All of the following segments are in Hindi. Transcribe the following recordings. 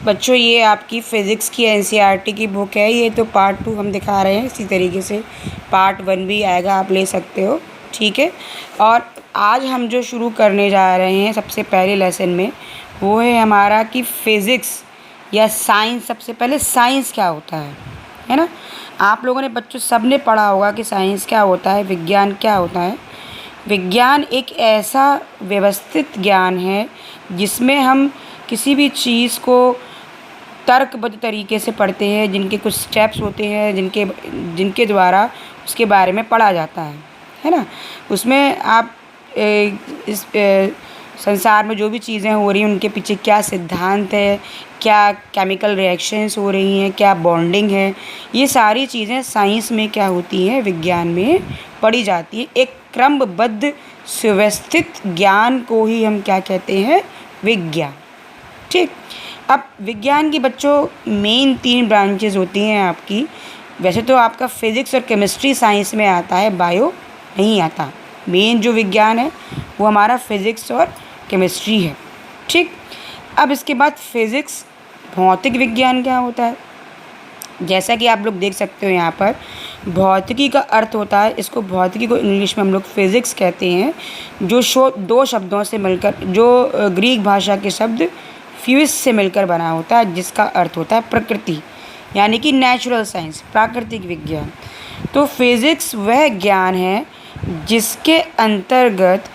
बच्चों ये आपकी फ़िज़िक्स की एनसीईआरटी की बुक है। ये तो पार्ट 2 हम दिखा रहे हैं, इसी तरीके से पार्ट 1 भी आएगा, आप ले सकते हो, ठीक है। और आज हम जो शुरू करने जा रहे हैं सबसे पहले लेसन में, वो है हमारा कि फ़िज़िक्स या साइंस। सबसे पहले साइंस क्या होता है ना। आप लोगों ने बच्चों सब ने पढ़ा होगा कि साइंस क्या होता है, विज्ञान क्या होता है। विज्ञान एक ऐसा व्यवस्थित ज्ञान है जिसमें हम किसी भी चीज़ को तर्कबद्ध तरीके से पढ़ते हैं, जिनके कुछ स्टेप्स होते हैं जिनके द्वारा उसके बारे में पढ़ा जाता है ना। उसमें आप इस संसार में जो भी चीज़ें हो रही हैं उनके पीछे क्या सिद्धांत है, क्या केमिकल रिएक्शंस हो रही हैं, क्या बॉन्डिंग है, ये सारी चीज़ें साइंस में क्या होती हैं, विज्ञान में पढ़ी जाती है। एक क्रमबद्ध सुव्यवस्थित ज्ञान को ही हम क्या कहते हैं, विज्ञान, ठीक। अब विज्ञान की बच्चों मेन 3 ब्रांचेस होती हैं आपकी। वैसे तो आपका फ़िज़िक्स और केमिस्ट्री साइंस में आता है, बायो नहीं आता। मेन जो विज्ञान है वो हमारा फ़िज़िक्स और केमिस्ट्री है, ठीक। अब इसके बाद फ़िज़िक्स भौतिक विज्ञान क्या होता है, जैसा कि आप लोग देख सकते हो यहाँ पर भौतिकी का अर्थ होता है, इसको भौतिकी को इंग्लिश में हम लोग फ़िज़िक्स कहते हैं, जो 2 शब्दों से मिलकर, जो ग्रीक भाषा के शब्द फ्यूस से मिलकर बना होता है, जिसका अर्थ होता है प्रकृति, यानी कि नेचुरल साइंस, प्राकृतिक विज्ञान। तो फिज़िक्स वह ज्ञान है जिसके अंतर्गत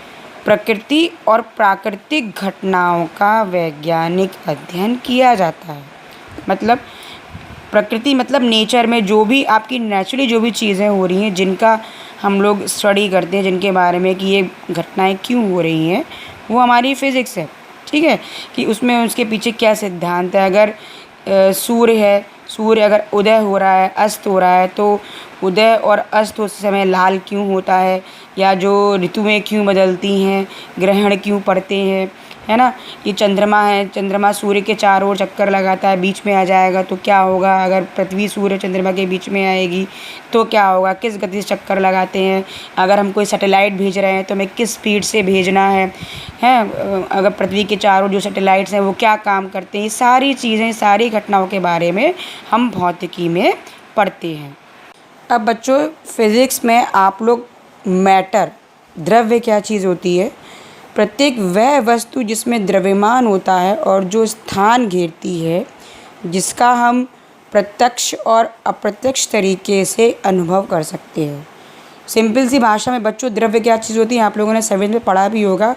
प्रकृति और प्राकृतिक घटनाओं का वैज्ञानिक अध्ययन किया जाता है। मतलब प्रकृति मतलब नेचर में जो भी आपकी नेचुरली जो भी चीज़ें हो रही हैं, जिनका हम लोग स्टडी करते हैं, जिनके बारे में कि ये घटनाएं क्यों हो रही हैं, वो हमारी फ़िज़िक्स है, ठीक है। कि उसमें उसके पीछे क्या सिद्धांत है। अगर सूर्य अगर उदय हो रहा है, अस्त हो रहा है, तो उदय और अस्त उस समय लाल क्यों होता है, या जो ऋतुएं क्यों बदलती हैं, ग्रहण क्यों पड़ते हैं, है ना। ये चंद्रमा है, चंद्रमा सूर्य के चारों ओर चक्कर लगाता है, बीच में आ जाएगा तो क्या होगा। अगर पृथ्वी सूर्य चंद्रमा के बीच में आएगी तो क्या होगा, किस गति से चक्कर लगाते हैं। अगर हम कोई सैटेलाइट भेज रहे हैं तो हमें किस स्पीड से भेजना है। अगर पृथ्वी के चारों जो सैटेलाइट्स हैं वो क्या काम करते हैं, ये सारी चीज़ें, सारी घटनाओं के बारे में हम भौतिकी में पढ़ते हैं। अब बच्चों फ़िज़िक्स में आप लोग मैटर, द्रव्य क्या चीज़ होती है, प्रत्येक वह वस्तु जिसमें द्रव्यमान होता है और जो स्थान घेरती है, जिसका हम प्रत्यक्ष और अप्रत्यक्ष तरीके से अनुभव कर सकते हैं। सिंपल सी भाषा में बच्चों द्रव्य क्या चीज़ होती है, आप लोगों ने 7th में पढ़ा भी होगा।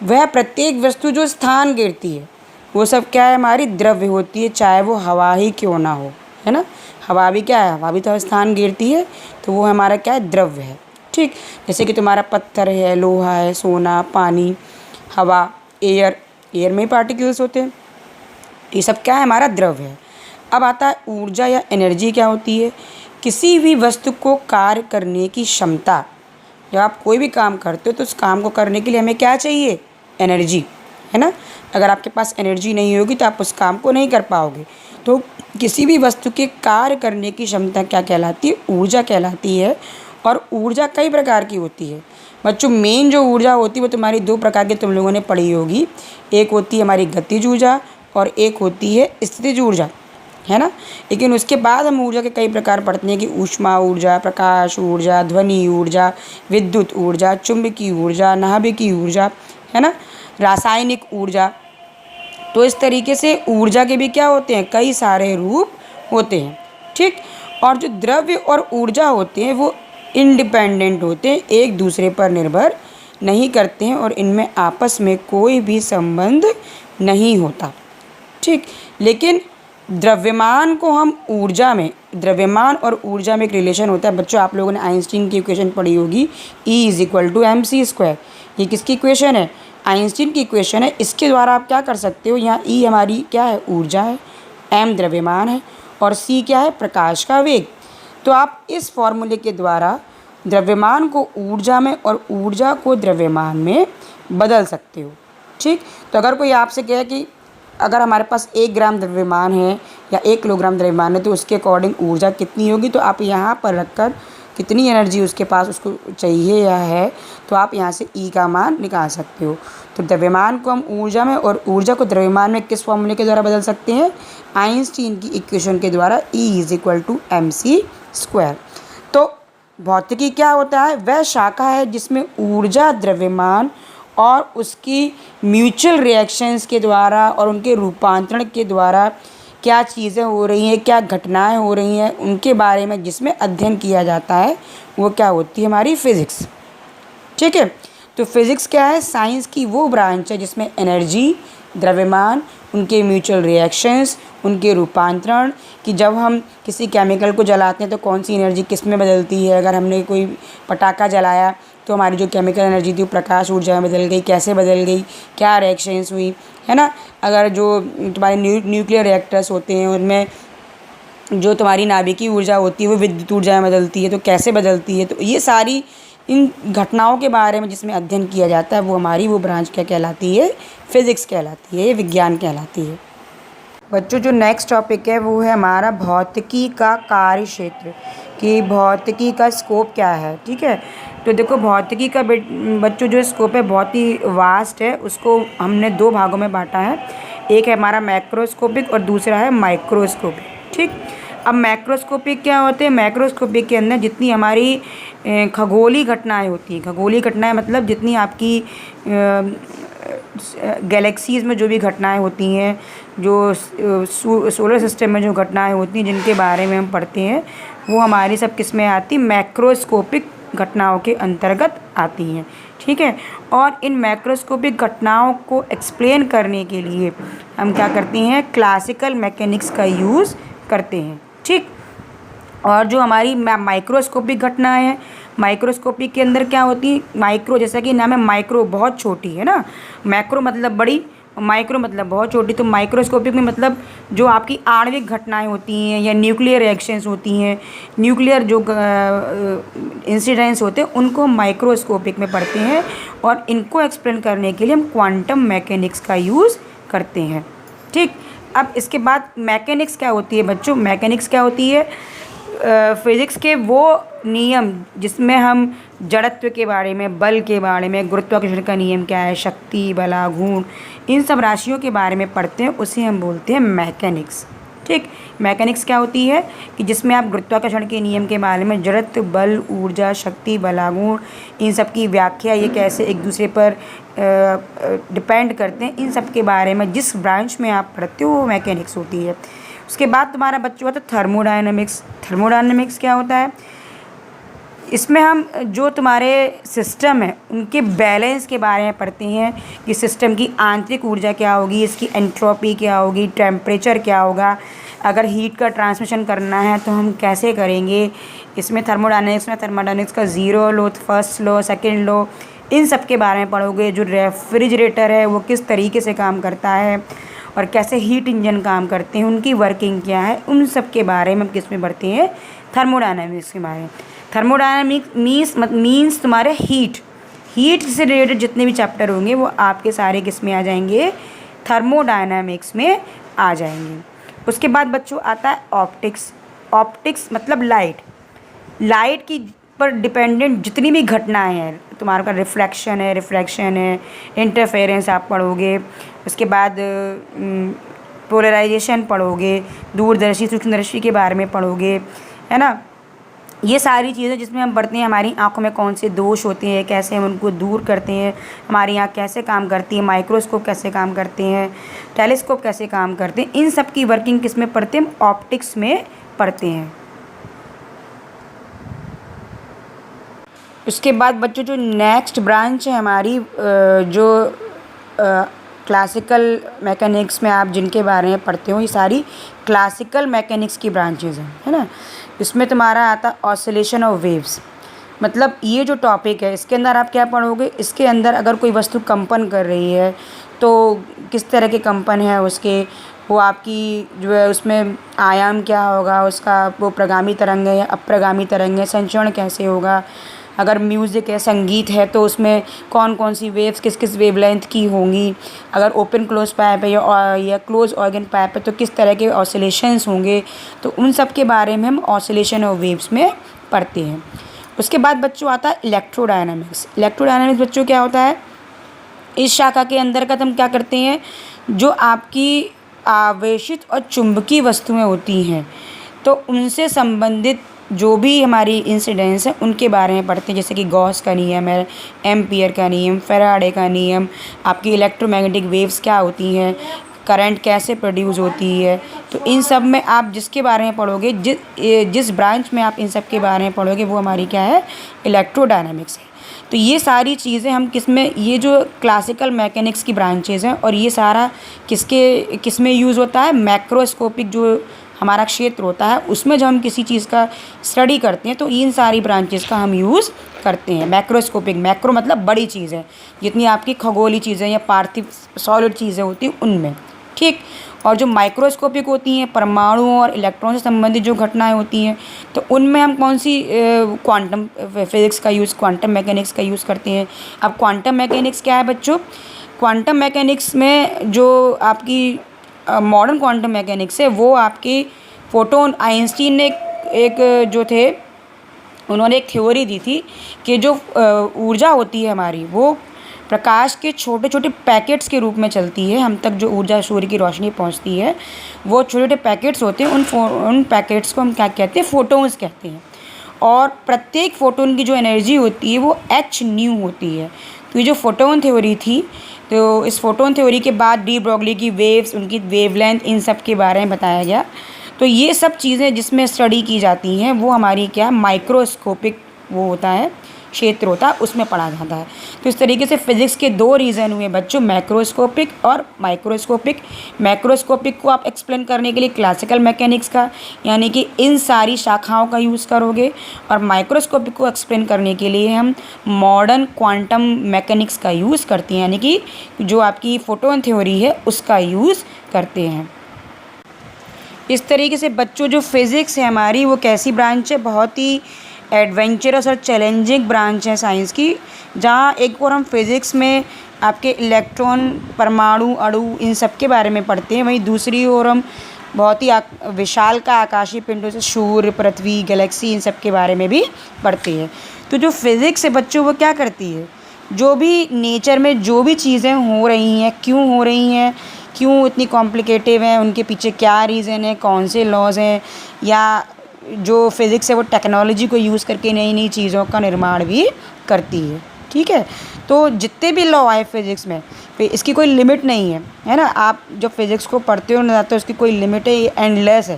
वह प्रत्येक वस्तु जो स्थान घेरती है वो सब क्या है, हमारी द्रव्य होती है, चाहे वो हवा ही क्यों ना हो, है ना। हवा भी क्या है, हवा भी तो स्थान घेरती है, तो वो हमारा क्या है, द्रव्य है, ठीक। जैसे कि तुम्हारा पत्थर है, लोहा है, सोना, पानी, हवा, एयर में पार्टिकल्स होते हैं, ये सब क्या है, हमारा द्रव्य है। अब आता है ऊर्जा या एनर्जी क्या होती है, किसी भी वस्तु को कार्य करने की क्षमता। जब आप कोई भी काम करते हो तो उस काम को करने के लिए हमें क्या चाहिए, एनर्जी, है ना। अगर आपके पास एनर्जी नहीं होगी तो आप उस काम को नहीं कर पाओगे। तो किसी भी वस्तु के कार्य करने की क्षमता क्या कहलाती है, ऊर्जा कहलाती है। और ऊर्जा कई प्रकार की होती है बच्चों। मेन जो ऊर्जा होती है वो तुम्हारी 2 प्रकार की तुम लोगों ने पढ़ी होगी। एक होती है हमारी गतिज ऊर्जा और एक होती है स्थितिज ऊर्जा, है ना। लेकिन उसके बाद हम ऊर्जा के कई प्रकार पढ़ते हैं कि ऊष्मा ऊर्जा, प्रकाश ऊर्जा, ध्वनि ऊर्जा, विद्युत ऊर्जा, चुंबकीय ऊर्जा, नाभिकीय ऊर्जा, है ना, रासायनिक ऊर्जा। तो इस तरीके से ऊर्जा के भी क्या होते हैं, कई सारे रूप होते हैं, ठीक। और जो द्रव्य और ऊर्जा होते हैं वो इंडिपेंडेंट होते हैं, एक दूसरे पर निर्भर नहीं करते हैं और इनमें आपस में कोई भी संबंध नहीं होता, ठीक। लेकिन द्रव्यमान को हम ऊर्जा में, द्रव्यमान और ऊर्जा में एक रिलेशन होता है बच्चों। आप लोगों ने आइंस्टीन की इक्वेशन पढ़ी होगी, E = mc²। ये किसकी इक्वेशन है, आइंस्टीन की इक्वेशन है। इसके द्वारा आप क्या कर सकते हो, यहाँ E हमारी क्या है, ऊर्जा है, m द्रव्यमान है और c क्या है, प्रकाश का वेग। तो आप इस फॉर्मूले के द्वारा द्रव्यमान को ऊर्जा में और ऊर्जा को द्रव्यमान में बदल सकते हो, ठीक। तो अगर कोई आपसे कहे कि अगर हमारे पास 1 ग्राम द्रव्यमान है या 1 किलोग्राम द्रव्यमान है तो उसके अकॉर्डिंग ऊर्जा कितनी होगी, तो आप यहाँ पर रखकर कितनी एनर्जी उसके पास उसको चाहिए या है, तो आप यहाँ से E का मान निकाल सकते हो। तो द्रव्यमान को हम ऊर्जा में और ऊर्जा को द्रव्यमान में किस फॉर्मूले के द्वारा बदल सकते हैं? आइंस्टीन की इक्वेशन के द्वारा, E = mc²। तो भौतिकी क्या होता है? वह शाखा है जिसमें ऊर्जा, द्रव्यमान और उसकी म्यूचुअल रिएक्शंस के द्वारा और उनके रूपांतरण के द्वारा क्या चीज़ें हो रही हैं, क्या घटनाएं हो रही हैं, उनके बारे में जिसमें अध्ययन किया जाता है, वो क्या होती है? हमारी फिज़िक्स। ठीक है, तो फिज़िक्स क्या है? साइंस की वो ब्रांच है जिसमें एनर्जी, द्रव्यमान, उनके म्यूचुअल रिएक्शंस, उनके रूपांतरण, कि जब हम किसी केमिकल को जलाते हैं तो कौन सी एनर्जी किस में बदलती है। अगर हमने कोई पटाखा जलाया तो हमारी जो केमिकल एनर्जी थी वो प्रकाश ऊर्जा में बदल गई, कैसे बदल गई, क्या रिएक्शंस हुई, है ना। अगर जो तुम्हारे न्यूक्लियर रिएक्टर्स होते हैं उनमें जो तुम्हारी नाभिकीय ऊर्जा होती है वो विद्युत ऊर्जा में बदलती है, तो कैसे बदलती है। तो ये सारी इन घटनाओं के बारे में जिसमें अध्ययन किया जाता है वो हमारी वो ब्रांच क्या कहलाती है? फिज़िक्स कहलाती है, विज्ञान कहलाती है। बच्चों, जो नेक्स्ट टॉपिक है वो है हमारा भौतिकी का कार्य क्षेत्र, कि भौतिकी का स्कोप क्या है। ठीक है, तो देखो भौतिकी का बच्चों जो स्कोप है बहुत ही वास्ट है। उसको हमने दो भागों में बांटा है, एक है हमारा मैक्रोस्कोपिक और दूसरा है माइक्रोस्कोपिक। ठीक, अब मैक्रोस्कोपिक क्या होते हैं? मैक्रोस्कोपिक के अंदर जितनी हमारी खगोलीय घटनाएं होती हैं, खगोलीय घटनाएं मतलब जितनी आपकी गैलेक्सीज़ में जो भी घटनाएं होती हैं, जो सोलर सिस्टम में जो घटनाएं होती हैं जिनके बारे में हम पढ़ते हैं, वो हमारी सब किस में आती? मैक्रोस्कोपिक घटनाओं के अंतर्गत आती हैं। ठीक है, और इन मैक्रोस्कोपिक घटनाओं को एक्सप्लेन करने के लिए हम क्या करते हैं? क्लासिकल मैकेनिक्स का यूज़ करते हैं। ठीक, और जो हमारी माइक्रोस्कोपिक घटनाएं हैं, माइक्रोस्कोपिक के अंदर क्या होती है? माइक्रो, जैसा कि नाम है माइक्रो, बहुत छोटी है ना। मैक्रो मतलब बड़ी, माइक्रो मतलब बहुत छोटी। तो माइक्रोस्कोपिक में मतलब जो आपकी आणविक घटनाएं होती हैं या न्यूक्लियर रिएक्शंस होती हैं, न्यूक्लियर जो इंसिडेंट्स होते हैं, उनको हम माइक्रोस्कोपिक में पढ़ते हैं। और इनको एक्सप्लेन करने के लिए हम क्वांटम मैकेनिक्स का यूज़ करते हैं। ठीक, अब इसके बाद मैकेनिक्स क्या होती है बच्चों? मैकेनिक्स क्या होती है? फिज़िक्स के वो नियम जिसमें हम जड़त्व के बारे में, बल के बारे में, गुरुत्वाकर्षण का नियम क्या है, शक्ति, बला, घूर्ण, इन सब राशियों के बारे में पढ़ते हैं, उसे हम बोलते हैं मैकेनिक्स। ठीक, मैकेनिक्स क्या होती है? कि जिसमें आप गुरुत्वाकर्षण के नियम के बारे में, जड़त्व, बल, ऊर्जा, शक्ति, बला, घूर्ण, इन सब की व्याख्या, ये कैसे एक दूसरे पर डिपेंड करते हैं, इन सब के बारे में जिस ब्रांच में आप पढ़ते हो वो मैकेनिक्स होती है। उसके बाद तुम्हारा बच्चों होता है थर्मोडायनेमिक्स। थर्मोडायनेमिक्स क्या होता है? इसमें हम जो तुम्हारे सिस्टम है उनके बैलेंस के बारे में पढ़ते हैं, कि सिस्टम की आंतरिक ऊर्जा क्या होगी, इसकी एंट्रोपी क्या होगी, टेम्परेचर क्या होगा, अगर हीट का ट्रांसमिशन करना है तो हम कैसे करेंगे। इसमें थर्मोडायनेमिक्स का zero law, first law, second law, इन सब के बारे में पढ़ोगे। जो रेफ्रिजरेटर है वो किस तरीके से काम करता है और कैसे हीट इंजन काम करते हैं, उनकी वर्किंग क्या है, उन सब के बारे में हम किस में पढ़ते हैं? थर्मोडायनामिक्स के बारे में। थर्मोडायनामिक्स मीन्स तुम्हारे हीट से रिलेटेड जितने भी चैप्टर होंगे वो आपके सारे किस में आ जाएंगे? थर्मोडायनामिक्स में आ जाएंगे। उसके बाद बच्चों आता है ऑप्टिक्स। ऑप्टिक्स मतलब लाइट की पर डिपेंडेंट जितनी भी घटनाएं हैं, तुम्हारा का रिफ्लेक्शन है, इंटरफेरेंस आप पढ़ोगे। उसके बाद पोलराइजेशन पढ़ोगे, दूरदर्शी, सूक्ष्मदर्शी के बारे में पढ़ोगे, है ना। ये सारी चीज़ें जिसमें हम पढ़ते हैं हमारी आंखों में कौन से दोष होते हैं, कैसे हम उनको दूर करते हैं, हमारी आँख कैसे काम करती है, माइक्रोस्कोप कैसे काम करते हैं, टेलीस्कोप कैसे काम करते हैं, इन सब की वर्किंग किस में पढ़ते हैं? हम ऑप्टिक्स में पढ़ते हैं। उसके बाद बच्चों जो नेक्स्ट ब्रांच है हमारी, जो क्लासिकल मैकेनिक्स में आप जिनके बारे में पढ़ते हो, ये सारी क्लासिकल मैकेनिक्स की ब्रांचेज हैं, है ना। इसमें तुम्हारा आता ऑसिलेशन ऑफ वेव्स। मतलब ये जो टॉपिक है इसके अंदर आप क्या पढ़ोगे? इसके अंदर अगर कोई वस्तु कंपन कर रही है तो किस तरह के कंपन है उसके, वो आपकी जो है उसमें आयाम क्या होगा उसका, वो प्रगामी तरंग है या अप्रगामी तरंग है, संचरण कैसे होगा। अगर म्यूज़िक है, संगीत है, तो उसमें कौन कौन सी वेव्स किस किस वेवलेंथ की होंगी। अगर ओपन क्लोज पाइप है या क्लोज ऑर्गन पाइप है तो किस तरह के ऑसिलेशंस होंगे। तो उन सब के बारे में हम ऑसिलेशन ऑफ वेव्स में पढ़ते हैं। उसके बाद बच्चों आता है इलेक्ट्रोडायनामिक्स। इलेक्ट्रोडायनामिक्स बच्चों क्या होता है? इस शाखा के अंतर्गत हम क्या करते हैं, जो आपकी आवेशित और चुंबकीय वस्तुएं होती हैं तो उनसे संबंधित जो भी हमारी इंसिडेंस है उनके बारे में पढ़ते हैं, जैसे कि गॉस का नियम है, एम्पियर का नियम, फैराडे का नियम, आपकी इलेक्ट्रोमैग्नेटिक वेव्स क्या होती हैं, करंट कैसे प्रोड्यूस होती है। तो इन सब में आप जिसके बारे में पढ़ोगे, जिस ब्रांच में आप इन सब के बारे में पढ़ोगे वो हमारी क्या है, इलेक्ट्रोडायनामिक्स है। तो ये सारी चीज़ें हम किस में, ये जो क्लासिकल मैकेनिक्स की ब्रांचेज हैं और ये सारा किस में यूज़ होता है, मैक्रोस्कोपिक जो हमारा क्षेत्र होता है उसमें जब हम किसी चीज़ का स्टडी करते हैं तो इन सारी ब्रांचेस का हम यूज़ करते हैं। मैक्रोस्कोपिक, मैक्रो मतलब बड़ी चीज़ें, जितनी आपकी खगोलीय चीज़ें या पार्थिव सॉलिड चीज़ें होती हैं उनमें, ठीक। और जो माइक्रोस्कोपिक होती हैं, परमाणुओं और इलेक्ट्रॉन से संबंधित जो घटनाएं होती हैं तो उनमें हम कौन सी क्वांटम फिज़िक्स का यूज़, क्वांटम मैकेनिक्स का यूज़ करते हैं। अब क्वांटम मैकेनिक्स क्या है बच्चों, क्वांटम मैकेनिक्स में जो आपकी मॉडर्न क्वांटम मैकेनिक्स है वो आपकी फोटोन, आइंस्टीन ने एक जो थे उन्होंने एक थ्योरी दी थी कि जो ऊर्जा होती है हमारी वो प्रकाश के छोटे छोटे पैकेट्स के रूप में चलती है। हम तक जो ऊर्जा सूर्य की रोशनी पहुंचती है वो छोटे छोटे पैकेट्स होते हैं, उन पैकेट्स को हम क्या कहते हैं, फोटोन्स कहते हैं। और प्रत्येक फोटोन की जो एनर्जी होती है वो h न्यू होती है। तो ये जो फोटोन थ्योरी थी, तो इस फोटोन थ्योरी के बाद डी ब्रॉगली की वेव्स, उनकी वेवलेंथ, इन सब के बारे में बताया गया। तो ये सब चीज़ें जिसमें स्टडी की जाती हैं वो हमारी क्या, माइक्रोस्कोपिक वो होता है, क्षेत्र होता है, उसमें पढ़ा जाता है। तो इस तरीके से फिज़िक्स के दो रीज़न हुए बच्चों, मैक्रोस्कोपिक और माइक्रोस्कोपिक। मैक्रोस्कोपिक को आप एक्सप्लेन करने के लिए क्लासिकल मैकेनिक्स का यानी कि इन सारी शाखाओं का यूज़ करोगे, और माइक्रोस्कोपिक को एक्सप्लेन करने के लिए हम मॉडर्न क्वांटम मैकेनिक्स का यूज़ करते हैं, यानी कि जो आपकी फोटोन थ्योरी है उसका यूज़ करते हैं। इस तरीके से बच्चों जो फिज़िक्स है हमारी वो कैसी ब्रांच है, बहुत ही एडवेंचरस और चैलेंजिंग ब्रांच है साइंस की, जहाँ एक और हम फिज़िक्स में आपके इलेक्ट्रॉन, परमाणु, अणु, इन सब के बारे में पढ़ते हैं, वहीं दूसरी ओर हम बहुत ही विशाल का आकाशीय पिंडों से सूर्य, पृथ्वी, गैलेक्सी, इन सब के बारे में भी पढ़ते हैं। तो जो फिज़िक्स है बच्चों वो क्या करती है, जो भी नेचर में जो भी चीज़ें हो रही हैं, क्यों हो रही हैं, क्यों इतनी कॉम्प्लिकेटिव हैं, उनके पीछे क्या रीज़न है, कौन से लॉज हैं, या जो फिज़िक्स है वो टेक्नोलॉजी को यूज़ करके नई नई चीज़ों का निर्माण भी करती है, ठीक है। तो जितने भी लॉ आए फिज़िक्स में, इसकी कोई लिमिट नहीं है ना। आप जब फिज़िक्स को पढ़ते हो ना तो इसकी कोई लिमिट है, ये एंडलेस है।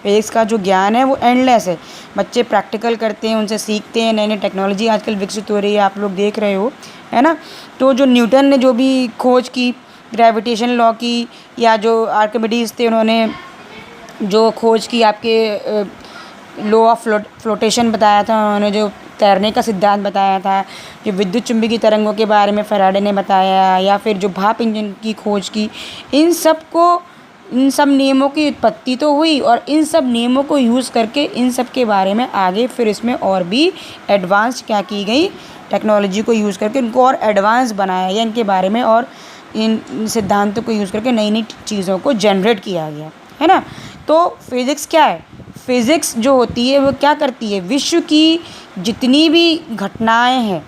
फिज़िक्स का जो ज्ञान है वो एंडलेस है। बच्चे प्रैक्टिकल करते हैं, उनसे सीखते हैं, नई नई टेक्नोलॉजी आजकल विकसित हो रही है, आप लोग देख रहे हो, है ना। तो जो न्यूटन ने जो भी खोज की ग्रेविटेशन लॉ की, या जो आर्किमिडीज़ थे उन्होंने जो खोज की, आपके लॉ ऑफ फ्लोटेशन बताया था उन्होंने, जो तैरने का सिद्धांत बताया था, जो विद्युत चुंबकीय तरंगों के बारे में फैराडे ने बताया, या फिर जो भाप इंजन की खोज की, इन सब नियमों की उत्पत्ति तो हुई, और इन सब नियमों को यूज़ करके इन सब के बारे में आगे फिर इसमें और भी एडवांस क्या की गई, टेक्नोलॉजी को यूज़ करके उनको और एडवांस बनाया गया, इनके बारे में और इन सिद्धांतों को यूज़ करके नई नई चीज़ों को जनरेट किया गया, है ना। तो फिज़िक्स क्या है, फिज़िक्स जो होती है वो क्या करती है, विश्व की जितनी भी घटनाएं हैं,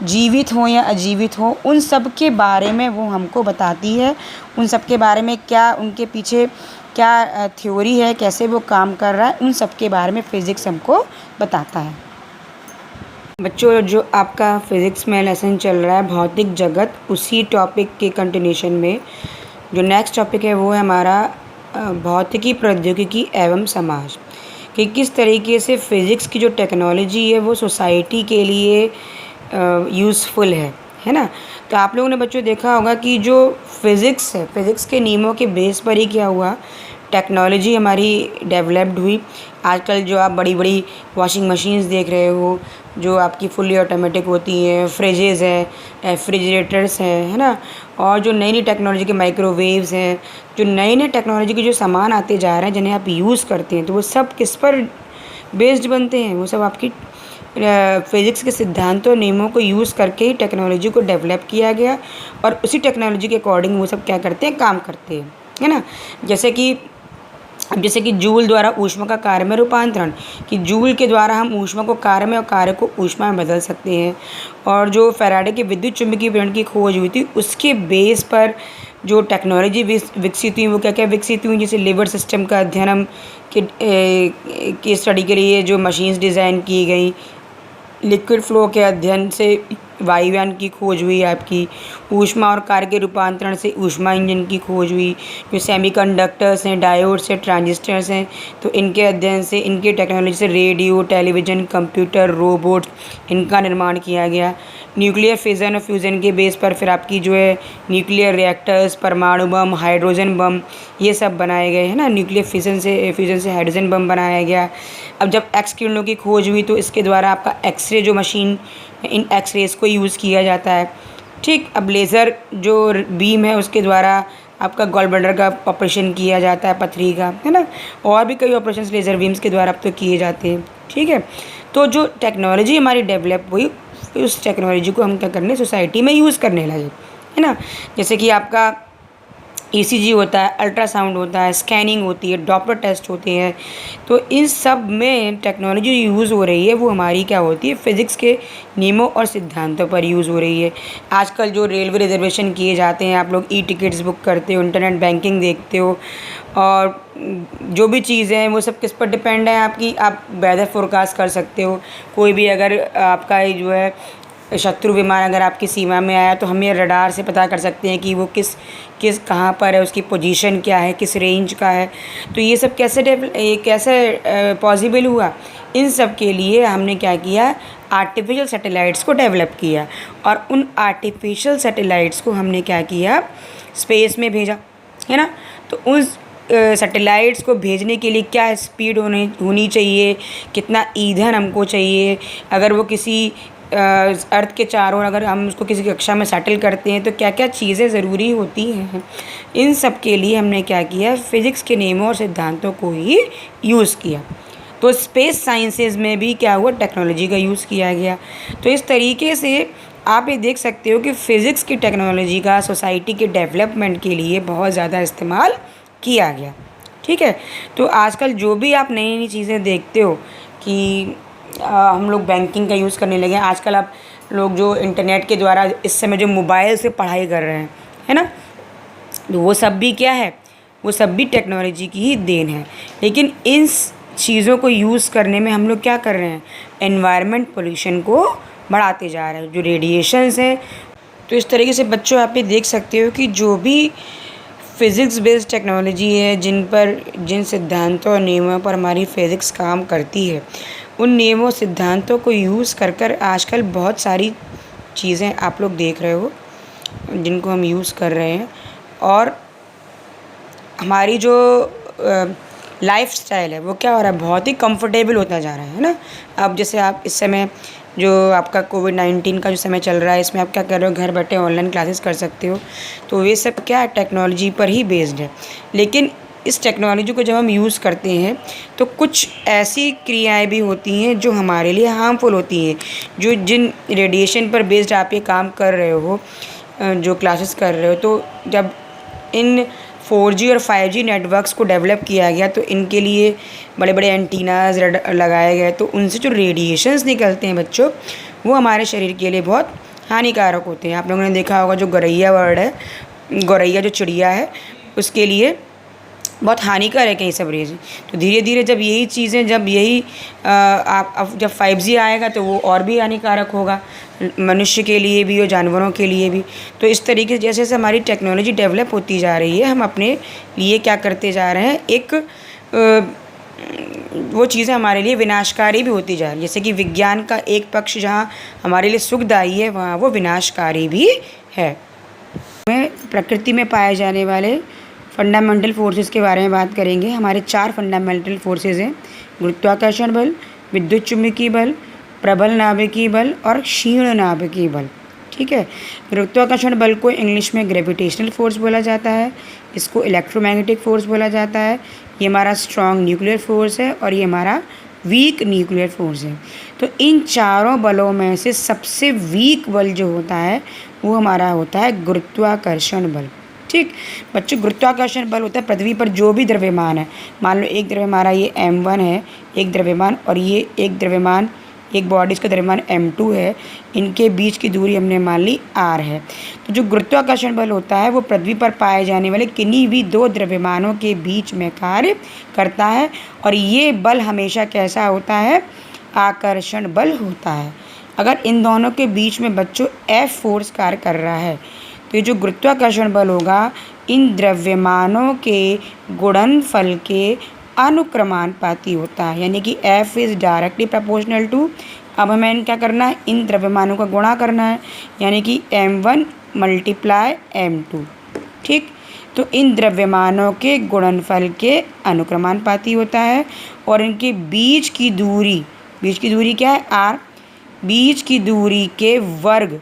जीवित हो या अजीवित हो, उन सब के बारे में वो हमको बताती है। उन सब के बारे में क्या, उनके पीछे क्या थ्योरी है, कैसे वो काम कर रहा है, उन सब के बारे में फ़िज़िक्स हमको बताता है। बच्चों जो आपका फ़िज़िक्स में लेसन चल रहा है भौतिक जगत, उसी टॉपिक के कंटिन्यूशन में जो नेक्स्ट टॉपिक है वो है हमारा भौतिकी, प्रौद्योगिकी एवं समाज, कि किस तरीके से फ़िज़िक्स की जो टेक्नोलॉजी है वो सोसाइटी के लिए यूज़फुल है ना। तो आप लोगों ने बच्चों देखा होगा कि जो फ़िज़िक्स है, फ़िज़िक्स के नियमों के बेस पर ही क्या हुआ, टेक्नोलॉजी हमारी डेवलप्ड हुई। आजकल जो आप बड़ी बड़ी वॉशिंग मशीन्स देख रहे हो जो आपकी फुली ऑटोमेटिक होती हैं, फ्रिजेज़ है, रेफ्रिजरेटर्स है ना, और जो नई नई टेक्नोलॉजी के माइक्रोवेव्स हैं, जो नए नए टेक्नोलॉजी के जो सामान आते जा रहे हैं जिन्हें आप यूज़ करते हैं, तो वो सब किस पर बेस्ड बनते हैं, वो सब आपकी फ़िज़िक्स के सिद्धांतों, नियमों को यूज़ करके ही टेक्नोलॉजी को डेवलप किया गया, और उसी टेक्नोलॉजी के अकॉर्डिंग वो सब क्या करते हैं, काम करते हैं, है ना। जैसे कि अब जैसे कि जूल द्वारा ऊष्मा का कार्य में रूपांतरण, कि जूल के द्वारा हम ऊष्मा को कार्य में और कार्य को ऊष्मा में बदल सकते हैं। और जो फैराडे की विद्युत चुम्बकीय प्रेरण की खोज हुई थी, उसके बेस पर जो टेक्नोलॉजी विकसित हुई, वो क्या क्या विकसित हुई, जैसे लीवर सिस्टम का अध्ययन हम की स्टडी के लिए जो मशीन्स डिज़ाइन की गई, लिक्विड फ्लो के अध्ययन से वायुयान की खोज हुई, आपकी ऊष्मा और कार्य के रूपांतरण से ऊष्मा इंजन की खोज हुई, जो सेमीकंडक्टर्स हैं, डायोड्स हैं, ट्रांजिस्टर्स हैं, तो इनके अध्ययन से, इनके टेक्नोलॉजी से रेडियो, टेलीविज़न, कंप्यूटर, रोबोट्स, इनका निर्माण किया गया। न्यूक्लियर फिज़न और फ्यूज़न के बेस पर फिर आपकी जो है न्यूक्लियर रिएक्टर्स, परमाणु बम, हाइड्रोजन बम, ये सब बनाए गए हैं ना। न्यूक्लियर फ्यूज़न से हाइड्रोजन बम बनाया गया। अब जब एक्स किरणों की खोज हुई, तो इसके द्वारा आपका एक्सरे जो मशीन, इन एक्सरेज़ को यूज़ किया जाता है। ठीक, अब लेज़र जो बीम है, उसके द्वारा आपका गॉल ब्लैडर का ऑपरेशन किया जाता है, पथरी का, है ना। और भी कई ऑपरेशंस लेज़र बीम्स के द्वारा अब तो किए जाते हैं। ठीक है, तो जो टेक्नोलॉजी हमारी डेवलप हुई, उस टेक्नोलॉजी को हम क्या करने, सोसाइटी में यूज़ करने लगे, है ना। जैसे कि आपका ईसीजी होता है, अल्ट्रासाउंड होता है, स्कैनिंग होती है, डॉपलर टेस्ट होते हैं। तो इन सब में टेक्नोलॉजी यूज़ हो रही है, वो हमारी क्या होती है, फिज़िक्स के नियमों और सिद्धांतों पर यूज़ हो रही है। आजकल जो रेलवे रिजर्वेशन किए जाते हैं, आप लोग ई टिकट्स बुक करते हो, इंटरनेट बैंकिंग देखते हो, और जो भी चीज़ें हैं वो सब किस पर डिपेंड है आपकी, आप वेदर फोरकास्ट कर सकते हो। कोई भी अगर आपका जो है शत्रु विमान अगर आपकी सीमा में आया, तो हम ये रडार से पता कर सकते हैं कि वो किस कहाँ पर है, उसकी पोजीशन क्या है, किस रेंज का है। तो ये सब कैसे पॉसिबल हुआ, इन सब के लिए हमने क्या किया, आर्टिफिशियल सैटेलाइट्स को डेवलप किया। और उन आर्टिफिशियल सैटेलाइट्स को हमने क्या किया, स्पेस में भेजा, है ना। तो उस सैटेलाइट्स को भेजने के लिए क्या स्पीड होनी चाहिए, कितना ईंधन हमको चाहिए, अगर वो किसी अर्थ के चारों, अगर हम उसको किसी कक्षा में सेटल करते हैं, तो क्या क्या चीज़ें ज़रूरी होती हैं। इन सब के लिए हमने क्या किया, फ़िज़िक्स के नियमों और सिद्धांतों को ही यूज़ किया। तो स्पेस साइंसेज़ में भी क्या हुआ, टेक्नोलॉजी का यूज़ किया गया। तो इस तरीके से आप ये देख सकते हो कि फ़िज़िक्स की टेक्नोलॉजी का सोसाइटी के डेवलपमेंट के लिए बहुत ज़्यादा इस्तेमाल किया गया। ठीक है, तो आजकल जो भी आप नई नई चीज़ें देखते हो कि हम लोग बैंकिंग का यूज़ करने लगे हैं, आजकल आप लोग जो इंटरनेट के द्वारा इस समय जो मोबाइल से पढ़ाई कर रहे हैं, है ना, तो वो सब भी क्या है, वो सब भी टेक्नोलॉजी की ही देन है। लेकिन इन चीज़ों को यूज़ करने में हम लोग क्या कर रहे हैं, एनवायरनमेंट पोल्यूशन को बढ़ाते जा रहे हैं, जो रेडिएशंस हैं। तो इस तरीके से बच्चों आप ये देख सकते हो कि जो भी फ़िज़िक्स बेस्ड टेक्नोलॉजी है, जिन सिद्धांतों और नियमों पर हमारी फ़िज़िक्स काम करती है, उन नियमों सिद्धांतों को यूज़ कर आजकल बहुत सारी चीज़ें आप लोग देख रहे हो जिनको हम यूज़ कर रहे हैं। और हमारी जो लाइफ़स्टाइल है वो क्या हो रहा है, बहुत ही कंफर्टेबल होता जा रहा है ना। अब जैसे आप इस समय जो आपका कोविड-19 का जो समय चल रहा है, इसमें आप क्या कर रहे हो, घर बैठे ऑनलाइन क्लासेस कर सकते हो। तो ये सब क्या है, टेक्नोलॉजी पर ही बेस्ड है। लेकिन इस टेक्नोलॉजी को जब हम यूज़ करते हैं, तो कुछ ऐसी क्रियाएं भी होती हैं जो हमारे लिए हार्मफुल होती हैं। जिन रेडिएशन पर बेस्ड आप ये काम कर रहे हो, जो क्लासेस कर रहे हो, तो जब इन 4G और 5G नेटवर्क्स को डेवलप किया गया, तो इनके लिए बड़े बड़े एंटीनाज लगाए गए। तो उनसे जो रेडिएशंस निकलते हैं बच्चों, वो हमारे शरीर के लिए बहुत हानिकारक होते हैं। आप लोगों ने देखा होगा जो गौरैया बर्ड है, गौरैया जो चिड़िया है, उसके लिए बहुत हानिकारक है ये सब रेज। तो धीरे धीरे जब यही चीज़ें, जब 5G आएगा, तो वो और भी हानिकारक होगा, मनुष्य के लिए भी और जानवरों के लिए भी। तो इस तरीके से जैसे जैसे हमारी टेक्नोलॉजी डेवलप होती जा रही है, हम अपने लिए क्या करते जा रहे हैं, वो चीज़ें हमारे लिए विनाशकारी भी होती जा रही है। जैसे कि विज्ञान का एक पक्ष जहाँ हमारे लिए सुखदायी है, वहाँ वो विनाशकारी भी है। में प्रकृति में पाए जाने वाले फंडामेंटल फोर्सेस के बारे में बात करेंगे। हमारे 4 फंडामेंटल फोर्सेस हैं, गुरुत्वाकर्षण बल, विद्युत चुम्बकीय बल, प्रबल नाभिकीय बल और क्षीण नाभिकीय बल। ठीक है, गुरुत्वाकर्षण बल को इंग्लिश में ग्रेविटेशनल फोर्स बोला जाता है, इसको इलेक्ट्रोमैग्नेटिक फोर्स बोला जाता है। ये हमारा स्ट्रॉन्ग न्यूक्लियर फोर्स है और ये हमारा वीक न्यूक्लियर फोर्स है। तो इन चारों बलों में से सबसे वीक बल जो होता है, वो हमारा होता है गुरुत्वाकर्षण बल। ठीक बच्चों, गुरुत्वाकर्षण बल होता है पृथ्वी पर जो भी द्रव्यमान है, मान लो एक द्रव्यमान ये m1 है, एक द्रव्यमान, और ये एक द्रव्यमान, एक बॉडी इसका द्रव्यमान m2 है, इनके बीच की दूरी हमने मान ली r है। तो जो गुरुत्वाकर्षण बल होता है वो पृथ्वी पर पाए जाने वाले किन्हीं भी दो द्रव्यमानों के बीच में कार्य करता है, और ये बल हमेशा कैसा होता है? आकर्षण बल होता है। अगर इन दोनों के बीच में बच्चों F फोर्स कार्य कर रहा है, तो ये जो गुरुत्वाकर्षण बल होगा इन द्रव्यमानों के गुणनफल के अनुक्रमानुपाती होता है, यानी कि F is directly proportional to, अब हमें क्या करना है? इन द्रव्यमानों का गुणा करना है, यानी कि m1 × m2। ठीक, तो इन द्रव्यमानों के गुणनफल के अनुक्रमानुपाती होता है, और इनके बीच की दूरी क्या है? r। बीच की दूरी के वर्ग,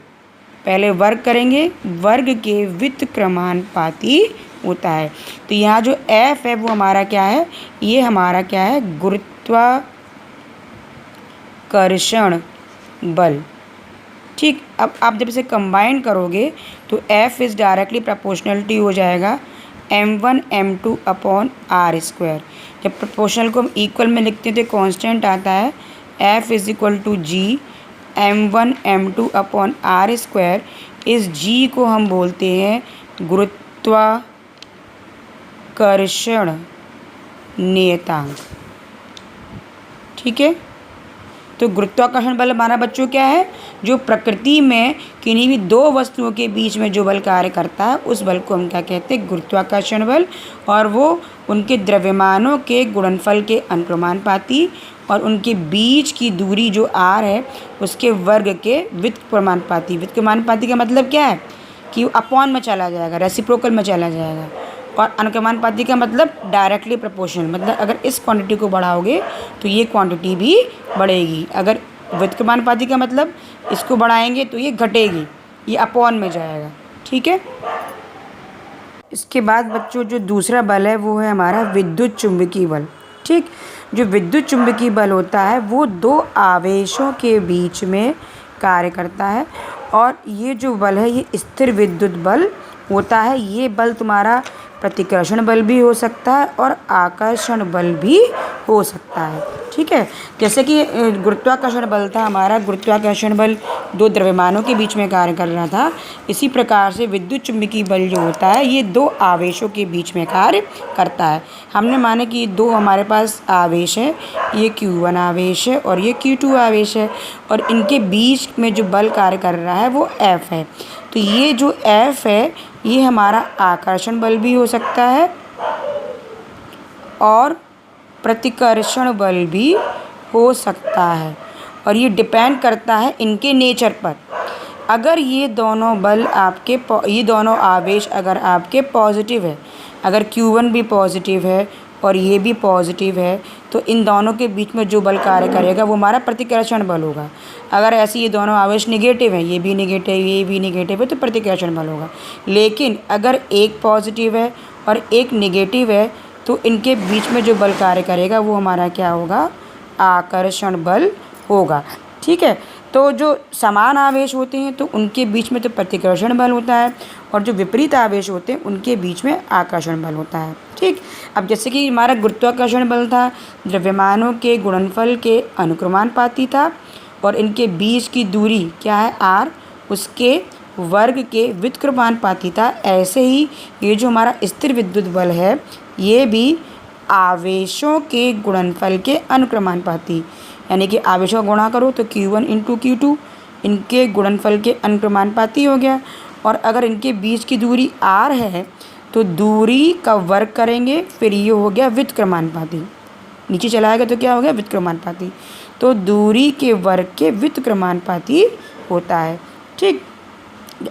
पहले वर्ग करेंगे, वर्ग के व्युत्क्रमानुपाती होता है। तो यहाँ जो F है वो हमारा क्या है? ये हमारा क्या है? गुरुत्वाकर्षण बल। ठीक, अब आप जब इसे कंबाइन करोगे तो F इज़ डायरेक्टली प्रोपोर्शनलिटी हो जाएगा m1 m2 अपॉन r²। जब प्रोपोर्शनल को हम इक्वल में लिखते हैं तो कांस्टेंट आता है F is equal to g m1 m2 upon r²। इस g को हम बोलते हैं गुरुत्वाकर्षण नियतांक। ठीक है, तो गुरुत्वाकर्षण बल हमारा बच्चों क्या है? जो प्रकृति में किन्हीं भी दो वस्तुओं के बीच में जो बल कार्य करता है उस बल को हम क्या कहते हैं? गुरुत्वाकर्षण बल। और वो उनके द्रव्यमानों के गुणनफल के अनुक्रमानुपाती, और उनके बीच की दूरी जो r है उसके वर्ग के व्युत्क्रमानुपाती। व्युत्क्रमानुपाती का मतलब क्या है? कि वो अपॉन में चला जाएगा, रेसिप्रोकल में चला जाएगा। और अनुक्रमानुपाती का मतलब डायरेक्टली प्रोपोर्शनल, मतलब अगर इस क्वांटिटी को बढ़ाओगे तो ये क्वांटिटी भी बढ़ेगी। अगर व्युत्क्रमानुपाती का मतलब इसको बढ़ाएंगे तो ये घटेगी, ये अपॉन में जाएगा। ठीक है, इसके बाद बच्चों जो दूसरा बल है वो है हमारा विद्युत चुंबकीय बल। ठीक, जो विद्युत चुंबकीय बल होता है वो दो आवेशों के बीच में कार्य करता है, और ये जो बल है ये स्थिर विद्युत बल होता है। ये बल तुम्हारा प्रतिकर्षण बल भी हो सकता है और आकर्षण बल भी हो सकता है। ठीक है, जैसे कि गुरुत्वाकर्षण बल था हमारा, गुरुत्वाकर्षण बल दो द्रव्यमानों के बीच में कार्य कर रहा था, इसी प्रकार से विद्युत चुंबकीय बल जो होता है ये दो आवेशों के बीच में कार्य करता है। हमने माने कि दो हमारे पास आवेश है, ये Q1 आवेश है और ये Q2 आवेश है, और इनके बीच में जो बल कार्य कर रहा है वो F है। तो ये जो F है ये हमारा आकर्षण बल भी हो सकता है और प्रतिकर्षण बल भी हो सकता है, और ये डिपेंड करता है इनके नेचर पर। अगर ये दोनों बल आपके, ये दोनों आवेश अगर आपके पॉजिटिव है, अगर Q1 भी पॉजिटिव है और ये भी पॉजिटिव है, तो इन दोनों के बीच में जो बल कार्य करेगा वो हमारा प्रतिकर्षण बल होगा। अगर ऐसे ये दोनों आवेश निगेटिव हैं, ये भी निगेटिव ये भी निगेटिव है, तो प्रतिकर्षण बल होगा। लेकिन अगर एक पॉजिटिव है और एक निगेटिव है तो इनके बीच में जो बल कार्य करेगा वो हमारा क्या होगा? आकर्षण बल होगा। ठीक है, तो जो समान आवेश होते हैं तो उनके बीच में तो प्रतिकर्षण बल होता है, और जो विपरीत आवेश होते हैं उनके बीच में आकर्षण बल होता है। ठीक, अब जैसे कि हमारा गुरुत्वाकर्षण बल था, द्रव्यमानों के गुणनफल के अनुक्रमानुपाती था, और इनके बीच की दूरी क्या है? r, उसके वर्ग के व्युत्क्रमानुपाती था। ऐसे ही ये जो हमारा स्थिर विद्युत बल है ये भी आवेशों के गुणनफल के अनुक्रमानुपाती, यानी कि आवेशों का गुणा करो तो Q1 × Q2, इनके गुणनफल के अनुक्रमानुपाती हो गया। और अगर इनके बीच की दूरी r है तो दूरी का वर्ग करेंगे, फिर ये हो गया व्युत्क्रमानुपाती, नीचे चलाएगा तो क्या हो गया? व्युत्क्रमानुपाती। तो दूरी के वर्ग के व्युत्क्रमानुपाती होता है। ठीक,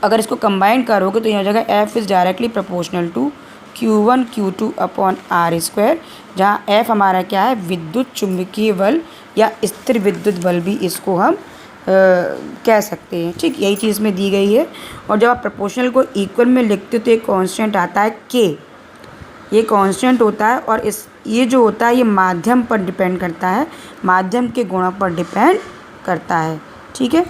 अगर इसको कंबाइन करोगे तो ये हो जाएगा F is directly proportional to Q1 Q2 upon r², जहाँ F हमारा क्या है? विद्युत चुंबकीय बल या स्थिर विद्युत बल भी इसको हम कह सकते हैं। ठीक, यही चीज़ में दी गई है। और जब आप प्रोपोर्शनल को इक्वल में लिखते हो तो एक कांस्टेंट आता है K, ये कांस्टेंट होता है, और ये जो होता है ये माध्यम पर डिपेंड करता है, माध्यम के गुणों पर डिपेंड करता है। ठीक है,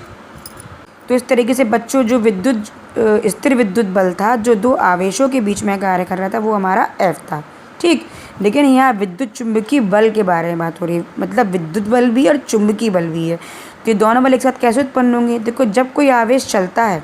तो इस तरीके से बच्चों जो विद्युत स्थिर विद्युत बल था जो दो आवेशों के बीच में कार्य कर रहा था, वो हमारा F था। ठीक, लेकिन यहाँ विद्युत चुंबकीय बल के बारे में बात हो रही है, मतलब विद्युत बल भी और चुंबकीय बल भी है। तो ये दोनों बल एक साथ कैसे उत्पन्न होंगे? देखो, जब कोई आवेश चलता है,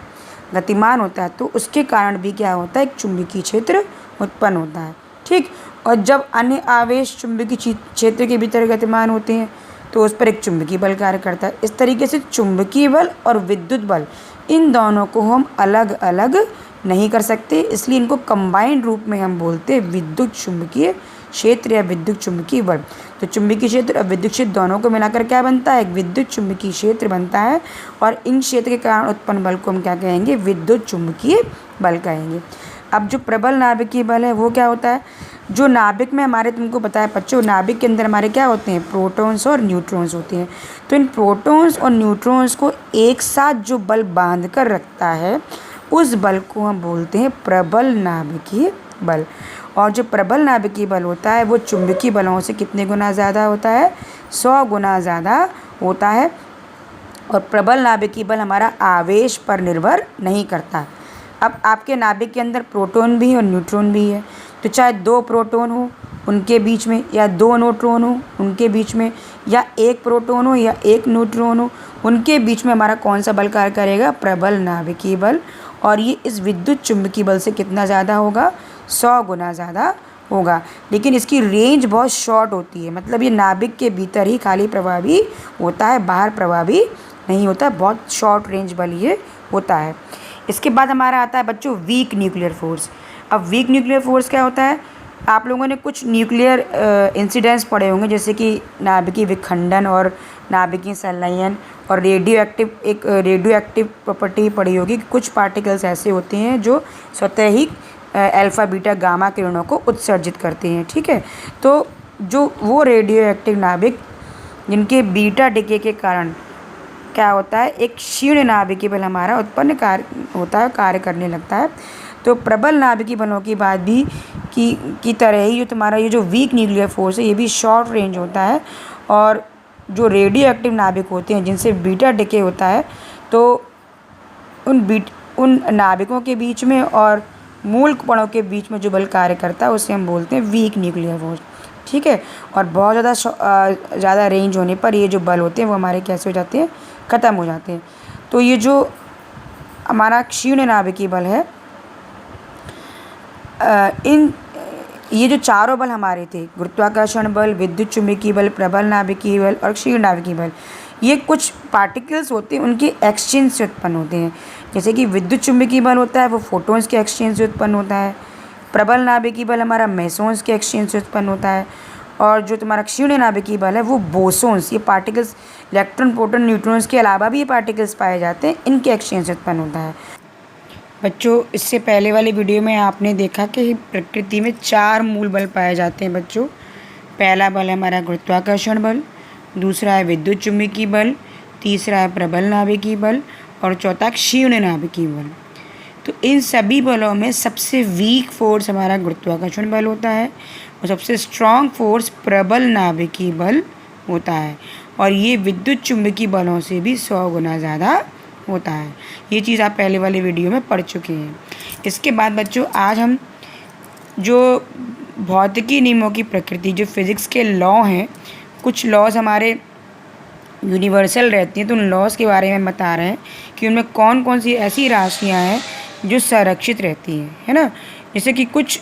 गतिमान होता है, तो उसके कारण भी क्या होता है? एक चुंबकीय क्षेत्र उत्पन्न होता है। ठीक, और जब अन्य आवेश चुंबकीय क्षेत्र के भीतर गतिमान होते हैं तो उस पर एक चुंबकीय बल कार्य करता है। इस तरीके से चुंबकीय बल और विद्युत बल, इन दोनों को हम अलग अलग नहीं कर सकते, इसलिए इनको कंबाइंड रूप में हम बोलते हैं विद्युत चुंबकीय क्षेत्र या विद्युत चुंबकीय बल। तो चुंबकीय क्षेत्र और विद्युत क्षेत्र दोनों को मिलाकर क्या बनता है? एक विद्युत चुंबकीय क्षेत्र बनता है, और इन क्षेत्र के कारण उत्पन्न बल को हम क्या कहेंगे? विद्युत चुंबकीय बल कहेंगे। अब जो प्रबल नाभिकीय बल है वो क्या होता है? जो नाभिक में हमारे, तुमको पता है बच्चों, नाभिक के अंदर हमारे क्या होते हैं? प्रोटॉन्स और न्यूट्रॉन्स होते हैं। तो इन प्रोटॉन्स और न्यूट्रॉन्स को एक साथ जो बल बांध कर रखता है, उस बल को हम बोलते हैं प्रबल नाभिकीय बल। और जो प्रबल नाभिकीय बल होता है वो चुंबकीय बलों से कितने गुना ज़्यादा होता है? 100 गुना ज़्यादा होता है। और प्रबल नाभिकीय बल हमारा आवेश पर निर्भर नहीं करता। अब आपके नाभिक के अंदर प्रोटॉन भी है और न्यूट्रॉन भी है, तो चाहे 2 प्रोटॉन हो उनके बीच में, या 2 न्यूट्रॉन हो उनके बीच में, या 1 प्रोटॉन हो या 1 न्यूट्रॉन हो, उनके बीच में हमारा कौन सा बल कार्य करेगा? प्रबल नाभिकीय बल। और ये इस विद्युत चुंबकीय बल से कितना ज़्यादा होगा? 100 गुना ज़्यादा होगा। लेकिन इसकी रेंज बहुत शॉर्ट होती है, मतलब ये नाभिक के भीतर ही खाली प्रभावी होता है, बाहर प्रभावी नहीं होता, बहुत शॉर्ट रेंज बल ये होता है। इसके बाद हमारा आता है बच्चों वीक न्यूक्लियर फोर्स। अब वीक न्यूक्लियर फोर्स क्या होता है? आप लोगों ने कुछ न्यूक्लियर इंसिडेंट्स पढ़े होंगे, जैसे कि नाभिकीय विखंडन और नाभिकीय संलयन, और रेडियो एक्टिव प्रॉपर्टी पढ़ी होगी कि कुछ पार्टिकल्स ऐसे होते हैं जो स्वतः ही अल्फ़ा बीटा गामा किरणों को उत्सर्जित करते हैं। ठीक है, तो जो वो रेडियो एक्टिव नाभिक जिनके बीटा डिके के कारण क्या होता है? एक क्षीण नाभिकीय बल हमारा उत्पन्न कार्य करने लगता है। तो प्रबल नाभिकीय बलों की बात भी की तरह ही जो तुम्हारा ये जो वीक न्यूक्लियर फोर्स है, ये भी शॉर्ट रेंज होता है। और जो रेडियो एक्टिव नाभिक होते हैं जिनसे बीटा डिके होता है, तो उन नाभिकों के बीच में और मूल कणों के बीच में जो बल कार्य करता है उसे हम बोलते हैं वीक न्यूक्लियर फोर्स। ठीक है, और बहुत ज़्यादा रेंज होने पर ये जो बल होते हैं वो हमारे कैसे हो जाते हैं? ख़त्म हो जाते हैं। तो ये जो हमारा क्षीण नाभिकीय बल है, ये जो चारों बल हमारे थे, गुरुत्वाकर्षण बल, विद्युत चुंबकीय बल, प्रबल नाभिकीय बल और क्षीण नाभिकीय बल, ये कुछ पार्टिकल्स होते हैं, उनके एक्सचेंज से उत्पन्न होते हैं। जैसे कि विद्युत चुंबकीय बल होता है वो फोटॉन्स के एक्सचेंज से उत्पन्न होता है, प्रबल नाभिकीय बल हमारा मेसॉन्स के एक्सचेंज से उत्पन्न होता है, और जो तुम्हारा क्षीण नाभिकीय बल है वो बोसॉन्स, ये पार्टिकल्स, इलेक्ट्रॉन प्रोटॉन न्यूट्रॉन्स के अलावा भी ये पार्टिकल्स पाए जाते हैं, इनके एक्सचेंज से उत्पन्न होता है। बच्चों, इससे पहले वाली वीडियो में आपने देखा कि प्रकृति में 4 मूल बल पाए जाते हैं बच्चों। पहला बल है हमारा गुरुत्वाकर्षण बल, दूसरा है विद्युत चुंबकीय बल, तीसरा है प्रबल नाभिकीय बल, और चौथा क्षीण नाभिकीय बल। तो इन सभी बलों में सबसे वीक फोर्स हमारा गुरुत्वाकर्षण बल होता है, और सबसे स्ट्रॉन्ग फोर्स प्रबल नाभिकीय बल होता है, और ये विद्युत चुंबकीय बलों से भी 100 गुना ज़्यादा होता है। ये चीज़ आप पहले वाले वीडियो में पढ़ चुके हैं। इसके बाद बच्चों, आज हम जो भौतिकी नियमों की प्रकृति, जो फिज़िक्स के लॉ हैं, कुछ लॉज हमारे यूनिवर्सल रहती हैं, तो उन लॉज के बारे में बता रहे हैं कि उनमें कौन कौन सी ऐसी राशियाँ हैं जो संरक्षित रहती हैं, है ना। जैसे कि कुछ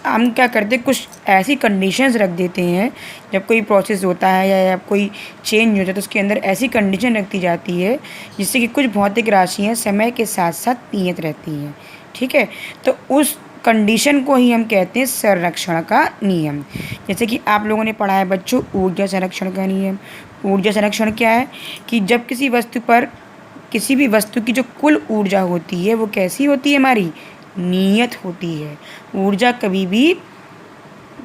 हम क्या करते हैं, कुछ ऐसी कंडीशंस रख देते हैं जब कोई प्रोसेस होता है या कोई चेंज होता है, तो उसके अंदर ऐसी कंडीशन रखी जाती है जिससे कि कुछ भौतिक राशियाँ समय के साथ साथ नियत रहती हैं। ठीक है, तो उस कंडीशन को ही हम कहते हैं संरक्षण का नियम। जैसे कि आप लोगों ने पढ़ा है बच्चों ऊर्जा संरक्षण का नियम। ऊर्जा संरक्षण क्या है कि जब किसी वस्तु पर, किसी भी वस्तु की जो कुल ऊर्जा होती है वो कैसी होती है? हमारी नियत होती है। ऊर्जा कभी भी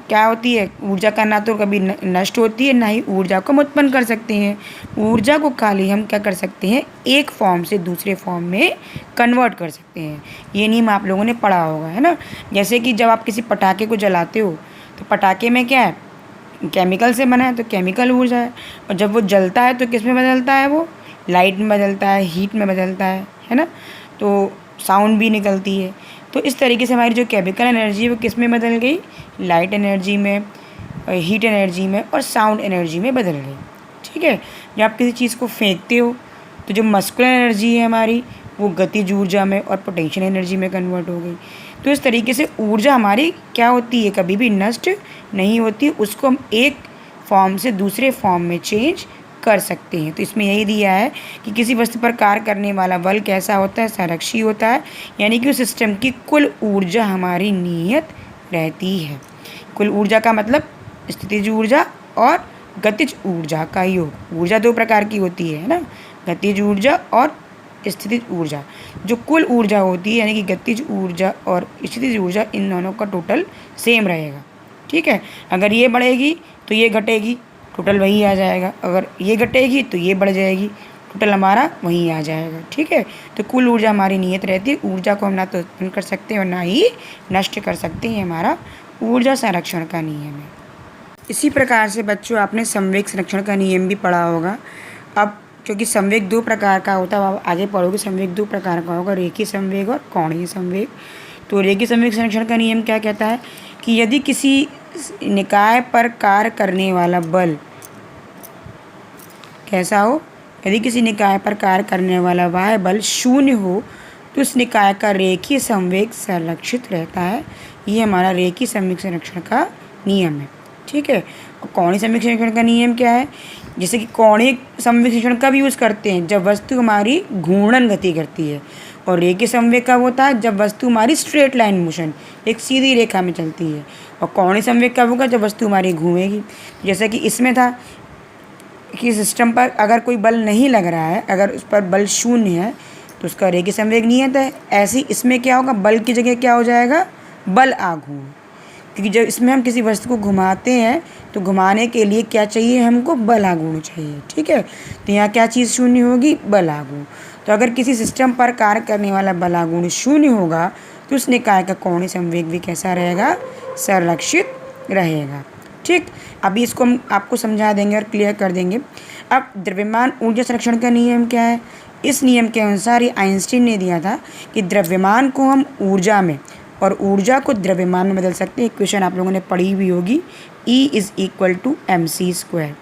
क्या होती है? ऊर्जा का ना तो कभी नष्ट होती है, ना ही ऊर्जा को हम उत्पन्न कर सकते हैं। ऊर्जा को खाली हम क्या कर सकते हैं? एक फॉर्म से दूसरे फॉर्म में कन्वर्ट कर सकते हैं। ये नियम आप लोगों ने पढ़ा होगा, है ना। जैसे कि जब आप किसी पटाखे को जलाते हो तो पटाखे में क्या है? केमिकल से बना है, तो केमिकल ऊर्जा है। और जब वो जलता है तो किस में बदलता है? वो लाइट में बदलता है, हीट में बदलता है ना। तो साउंड भी निकलती है। तो इस तरीके से हमारी जो केमिकल एनर्जी है वो किस में बदल गई, लाइट एनर्जी में, हीट एनर्जी में और साउंड एनर्जी में बदल गई। ठीक है, जब आप किसी चीज़ को फेंकते हो तो जो मस्कुलर एनर्जी है हमारी वो गतिज ऊर्जा में और पोटेंशियल एनर्जी में कन्वर्ट हो गई। तो इस तरीके से ऊर्जा हमारी क्या होती है, कभी भी नष्ट नहीं होती, उसको हम एक फॉर्म से दूसरे फॉर्म में चेंज कर सकते हैं। तो इसमें यही दिया है कि किसी वस्तु पर कार्य करने वाला बल कैसा होता है, संरक्षी होता है, यानी कि उस सिस्टम की कुल ऊर्जा हमारी नियत रहती है। कुल ऊर्जा का मतलब स्थितिज ऊर्जा और गतिज ऊर्जा का योग। ऊर्जा दो प्रकार की होती है ना, गतिज ऊर्जा और स्थितिज ऊर्जा। जो कुल ऊर्जा होती है यानी कि गतिज ऊर्जा और स्थितिज ऊर्जा, इन दोनों का टोटल सेम रहेगा। ठीक है, अगर ये बढ़ेगी तो ये घटेगी, टोटल वही आ जाएगा। अगर ये घटेगी तो ये बढ़ जाएगी, टोटल हमारा वहीं आ जाएगा। ठीक है, तो कुल ऊर्जा हमारी नियत रहती है। ऊर्जा को हम ना तो उत्पन्न कर सकते हैं और ना ही नष्ट कर सकते हैं, हमारा ऊर्जा संरक्षण का नियम है। इसी प्रकार से बच्चों आपने संवेग संरक्षण का नियम भी पढ़ा होगा। अब क्योंकि संवेग दो प्रकार का होता है, आप आगे पढ़ोगे संवेग दो प्रकार का होगा, रेखीय संवेग और कोणीय संवेग। तो रेखीय संवेग संरक्षण का नियम क्या कहता है कि यदि किसी निकाय पर कार्य करने वाला बल कैसा हो, यदि किसी निकाय पर कार्य करने वाला वह बल शून्य हो तो उस निकाय का रेखीय संवेग संरक्षित रहता है। ये हमारा रेखीय संवेग संरक्षण का नियम है। ठीक है, और कोणीय संवेग संरक्षण का नियम क्या है, जैसे कि कोणीय संवेग संरक्षण कब यूज़ करते हैं, जब वस्तु हमारी घूर्णन गति करती है। और रेखीय संवेग कब होता है, जब वस्तु हमारी स्ट्रेट लाइन मोशन, एक सीधी रेखा में चलती है। और कोणीय संवेग कब होगा, जब वस्तु हमारी घूमेगी। जैसे कि इसमें था कि सिस्टम पर अगर कोई बल नहीं लग रहा है, अगर उस पर बल शून्य है तो उसका रेखीय संवेग नियत है। ऐसे ही इसमें क्या होगा, बल की जगह क्या हो जाएगा, बल आघूर्ण। क्योंकि जब इसमें हम किसी वस्तु को घुमाते हैं तो घुमाने के लिए क्या चाहिए, हमको बल आघूर्ण चाहिए। ठीक है, तो यहाँ क्या चीज़ शून्य होगी, बल आघूर्ण। तो अगर किसी सिस्टम पर कार्य करने वाला बल आघूर्ण शून्य होगा तो उस निकाय का कोणीय संवेग भी कैसा रहेगा, संरक्षित रहेगा। ठीक, अभी इसको हम आपको समझा देंगे और क्लियर कर देंगे। अब द्रव्यमान ऊर्जा संरक्षण का नियम क्या है, इस नियम के अनुसार ये आइंस्टीन ने दिया था कि द्रव्यमान को हम ऊर्जा में और ऊर्जा को द्रव्यमान में बदल सकते हैं। इक्वेशन आप लोगों ने पढ़ी हुई होगी, E = mc²,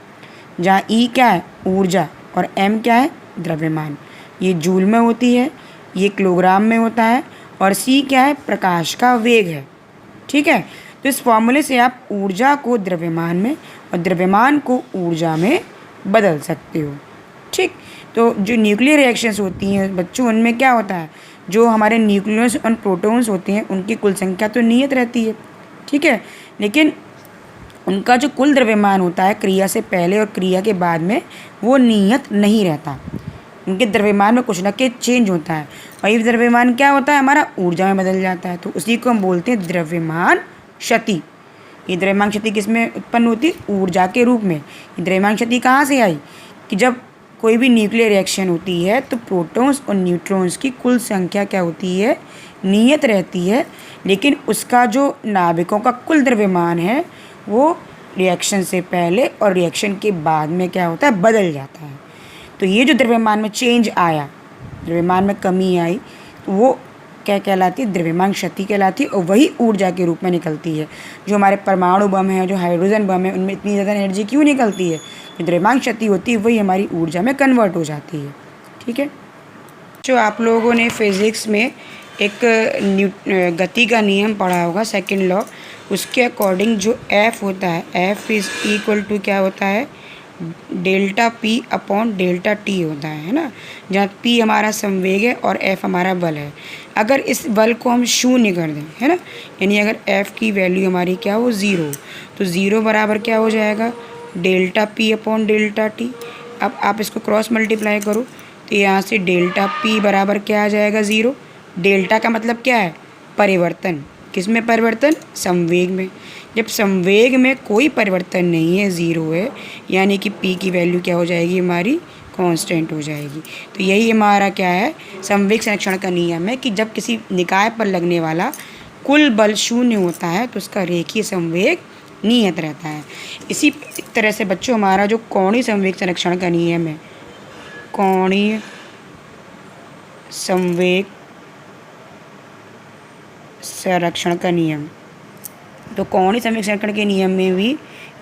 जहाँ E क्या है, ऊर्जा, और m क्या है, द्रव्यमान। ये जूल में होती है, ये किलोग्राम में होता है, और c क्या है, प्रकाश का वेग है। ठीक है, तो इस फॉर्मूले से आप ऊर्जा को द्रव्यमान में और द्रव्यमान को ऊर्जा में बदल सकते हो। ठीक, तो जो न्यूक्लियर रिएक्शंस होती हैं बच्चों, उनमें क्या होता है, जो हमारे न्यूक्लियस और प्रोटॉन्स होते हैं उनकी कुल संख्या तो नियत रहती है। ठीक है, लेकिन उनका जो कुल द्रव्यमान होता है क्रिया से पहले और क्रिया के बाद में वो नियत नहीं रहता। उनके द्रव्यमान में कुछ ना कुछ चेंज होता है। वही द्रव्यमान क्या होता है, हमारा ऊर्जा में बदल जाता है। तो उसी को हम बोलते हैं द्रव्यमान क्षति। ये द्रव्यमान क्षति किस में उत्पन्न होती है, ऊर्जा के रूप में। ये द्रव्यमान क्षति कहाँ से आई कि जब कोई भी न्यूक्लियर रिएक्शन होती है तो प्रोटॉन्स और न्यूट्रॉन्स की कुल संख्या क्या होती है, नियत रहती है, लेकिन उसका जो नाभिकों का कुल द्रव्यमान है वो रिएक्शन से पहले और रिएक्शन के बाद में क्या होता है, बदल जाता है। तो ये जो द्रव्यमान में चेंज आया, द्रव्यमान में कमी आई, तो वो क्या कहलाती है, द्रव्यमान क्षति कहलाती है। और वही ऊर्जा के रूप में निकलती है। जो हमारे परमाणु बम है, जो हाइड्रोजन बम है, उनमें इतनी ज़्यादा एनर्जी क्यों निकलती है, जो द्रव्यमान क्षति होती है वही हमारी ऊर्जा में कन्वर्ट हो जाती है। ठीक है, जो आप लोगों ने फिज़िक्स में एक गति का नियम पढ़ा होगा, सेकंड लॉ, उसके अकॉर्डिंग जो F होता है, F = क्या होता है, ΔP/ΔT होता है ना, जहाँ P हमारा संवेग है और F हमारा बल है। अगर इस बल को हम शून्य कर दें, है ना, यानी अगर F की वैल्यू हमारी क्या हो, 0, तो 0 बराबर क्या हो जाएगा, ΔP/ΔT। अब आप इसको क्रॉस मल्टीप्लाई करो तो यहाँ से ΔP बराबर क्या आ जाएगा, 0। डेल्टा का मतलब क्या है, परिवर्तन। किस में परिवर्तन, संवेग में। जब संवेग में कोई परिवर्तन नहीं है, 0 है, यानी कि P की वैल्यू क्या हो जाएगी, हमारी कांस्टेंट हो जाएगी। तो यही हमारा क्या है, संवेग संरक्षण का नियम है कि जब किसी निकाय पर लगने वाला कुल बल शून्य होता है तो उसका रेखीय संवेग नियत रहता है। इसी तरह से बच्चों हमारा जो कोणीय संवेग संरक्षण का नियम है, कोणीय संवेग संरक्षण का नियम। तो कोणीय संवेग संरक्षण के नियम में भी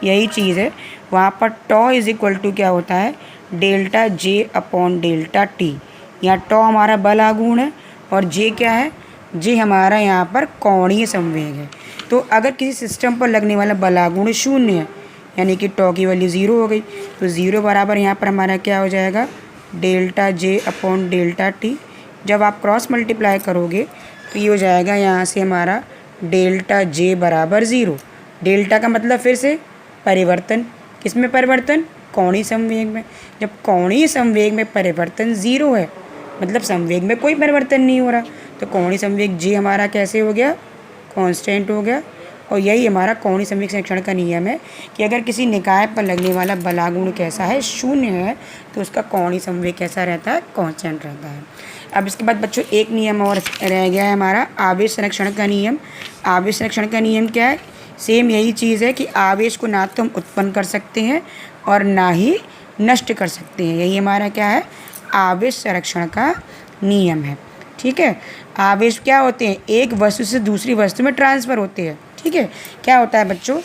यही चीज़ है। वहाँ पर टॉ इज इक्वल टू क्या होता है, delta J upon delta T. यहाँ टॉ हमारा बल आघूर्ण है और जे क्या है, जे हमारा यहाँ पर कोणीय संवेग है। तो अगर किसी सिस्टम पर लगने वाला बल आघूर्ण शून्य है, यानी कि टॉ की वैल्यू ज़ीरो हो गई, तो ज़ीरो बराबर यहाँ पर हमारा क्या हो जाएगा, delta J upon delta T. जब आप क्रॉस मल्टीप्लाई करोगे तो ये हो जाएगा यहाँ से हमारा डेल्टा जे बराबर ज़ीरो। डेल्टा का मतलब फिर से परिवर्तन, किस में परिवर्तन, कोणीय संवेग में। जब कोणीय संवेग में परिवर्तन ज़ीरो है, मतलब संवेग में कोई परिवर्तन नहीं हो रहा, तो कोणीय संवेग जे हमारा कैसे हो गया, कांस्टेंट हो गया। और यही हमारा कोणीय संवेग संरक्षण का नियम है कि अगर किसी निकाय पर लगने वाला बलागुण कैसा है, शून्य है, तो उसका कोणीय संवेग कैसा रहता है, कांस्टेंट रहता है। अब इसके बाद बच्चों एक नियम और रह गया है हमारा, आवेश संरक्षण का नियम। आवेश संरक्षण का नियम क्या है, सेम यही चीज़ है कि आवेश को ना तो हम उत्पन्न कर सकते हैं और ना ही नष्ट कर सकते हैं। यही हमारा क्या है, आवेश संरक्षण का नियम है। ठीक है, आवेश क्या होते हैं, एक वस्तु से दूसरी वस्तु में ट्रांसफ़र होते हैं। ठीक है, क्या होता है बच्चों,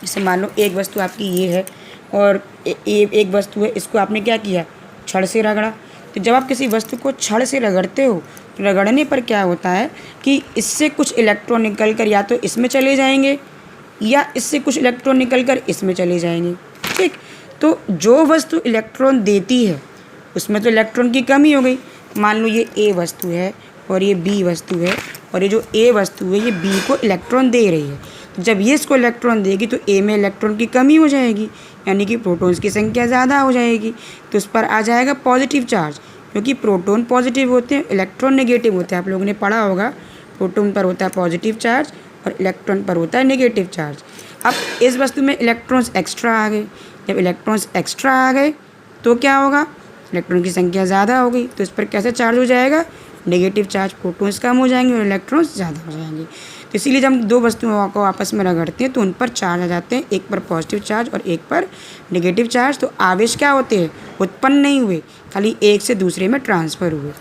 जैसे मान लो एक वस्तु आपकी ये है और एक वस्तु है, इसको आपने क्या किया, छड़ से रगड़ा। तो जब आप किसी वस्तु को छड़ से रगड़ते हो, तो रगड़ने पर क्या होता है कि इससे कुछ इलेक्ट्रॉन निकल कर या तो इसमें चले जाएंगे या इससे कुछ इलेक्ट्रॉन निकल कर इसमें चले जाएंगे। ठीक, तो जो वस्तु इलेक्ट्रॉन देती है उसमें तो इलेक्ट्रॉन की कमी हो गई। मान लो ये ए वस्तु है और ये बी वस्तु है, और ये जो ए वस्तु है ये बी को इलेक्ट्रॉन दे रही है। तो जब ये इसको इलेक्ट्रॉन देगी तो ए में इलेक्ट्रॉन की कमी हो जाएगी, यानी कि प्रोटॉन्स की संख्या ज़्यादा हो जाएगी। तो उस पर आ जाएगा पॉजिटिव चार्ज, क्योंकि प्रोटॉन पॉजिटिव होते हैं, इलेक्ट्रॉन नेगेटिव होते हैं। आप लोगों ने पढ़ा होगा, प्रोटॉन पर होता है पॉजिटिव चार्ज और इलेक्ट्रॉन पर होता है नेगेटिव चार्ज। अब इस वस्तु में इलेक्ट्रॉन्स एक्स्ट्रा आ गए। जब इलेक्ट्रॉन्स एक्स्ट्रा आ गए तो क्या होगा, इलेक्ट्रॉन की संख्या ज़्यादा हो गई, तो इस पर कैसे चार्ज हो जाएगा, नेगेटिव चार्ज। प्रोटॉन्स कम हो जाएंगे और इलेक्ट्रॉन्स ज़्यादा हो जाएंगे। तो इसीलिए जब हम दो वस्तुओं को आपस में रगड़ते हैं तो उन पर चार्ज आ जाते हैं, एक पर पॉजिटिव चार्ज और एक पर नेगेटिव चार्ज। तो आवेश क्या होते हैं, उत्पन्न नहीं हुए, खाली एक से दूसरे में ट्रांसफ़र हुए।